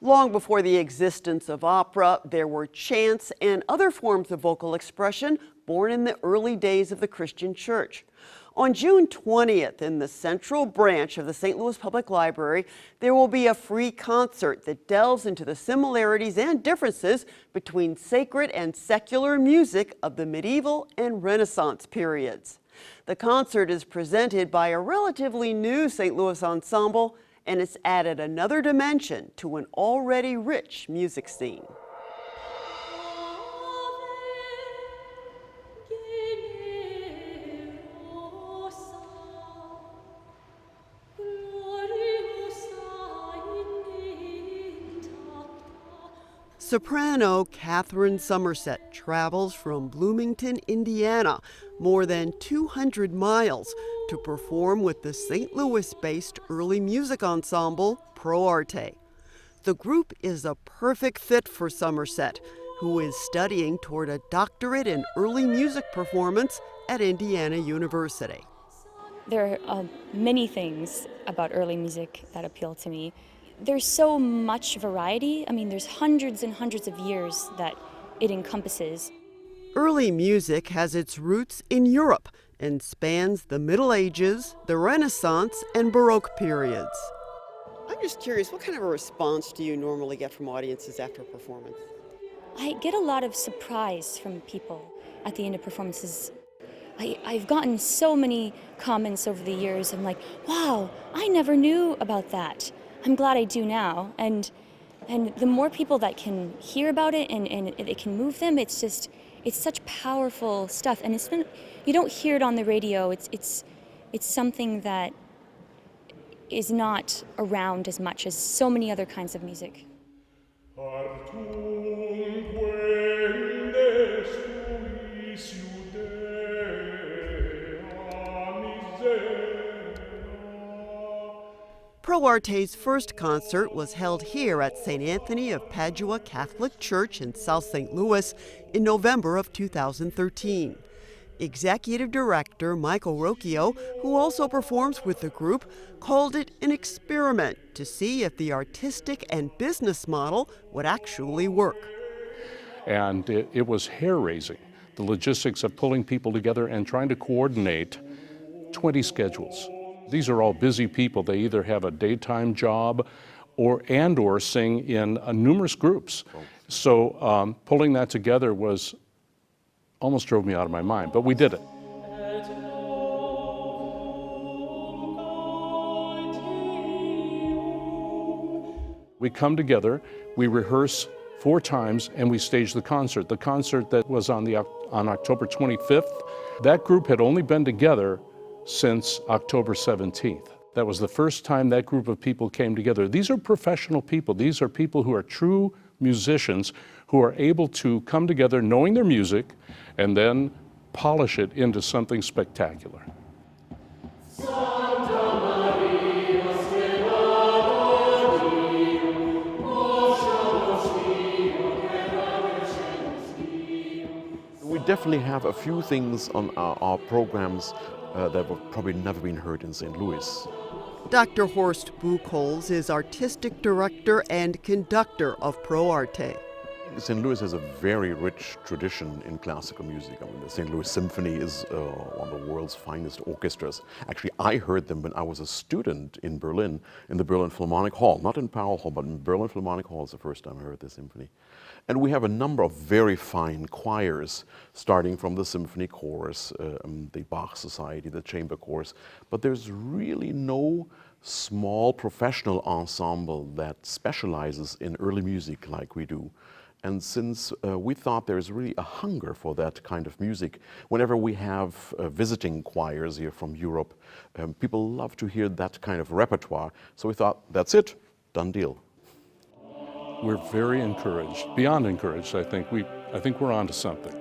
Long before the existence of opera, there were chants and other forms of vocal expression born in the early days of the Christian Church. On June 20th, in the Central Branch of the St. Louis Public Library, there will be a free concert that delves into the similarities and differences between sacred and secular music of the medieval and Renaissance periods. The concert is presented by a relatively new St. Louis ensemble, and it's added another dimension to an already rich music scene. Soprano Kathryn Summersett travels from Bloomington, Indiana, more than 200 miles to perform with the St. Louis-based early music ensemble PRO-ARTE. The group is a perfect fit for Summersett, who is studying toward a doctorate in early music performance at Indiana University. There are many things about early music that appeal to me. There's so much variety. I mean, there's hundreds and hundreds of years that it encompasses. Early music has its roots in Europe and spans the Middle Ages, the Renaissance, and Baroque periods. I'm just curious, what kind of a response do you normally get from audiences after a performance? I get a lot of surprise from people at the end of performances. I've gotten so many comments over the years. I'm like, wow, I never knew about that. I'm glad I do now. And the more people that can hear about it and it can move them, it's such powerful stuff. And you don't hear it on the radio. It's something that is not around as much as so many other kinds of music. PRO-ARTE's first concert was held here at St. Anthony of Padua Catholic Church in South St. Louis in November of 2013. Executive Director Michael Rocchio, who also performs with the group, called it an experiment to see if the artistic and business model would actually work. And it was hair-raising, the logistics of pulling people together and trying to coordinate 20 schedules. These are all busy people. They either have a daytime job or sing in numerous groups. So pulling that together almost drove me out of my mind, but we did it. We come together, we rehearse 4 times, and we stage the concert. The concert that was on October 25th, that group had only been together since October 17th. That was the first time that group of people came together. These are professional people. These are people who are true musicians who are able to come together knowing their music and then polish it into something spectacular. We definitely have a few things on our programs that have probably never been heard in St. Louis. Dr. Horst Buchholz is artistic director and conductor of PRO-ARTE. St. Louis has a very rich tradition in classical music. I mean, the St. Louis Symphony is one of the world's finest orchestras. Actually, I heard them when I was a student in Berlin, in the Berlin Philharmonic Hall. Not in Powell Hall, but in Berlin Philharmonic Hall is the first time I heard the symphony. And we have a number of very fine choirs, starting from the symphony chorus, the Bach Society, the chamber chorus. But there's really no small professional ensemble that specializes in early music like we do. And since we thought there's really a hunger for that kind of music, whenever we have visiting choirs here from Europe, people love to hear that kind of repertoire. So we thought, that's it, done deal. We're very encouraged, beyond encouraged, I think we're onto something.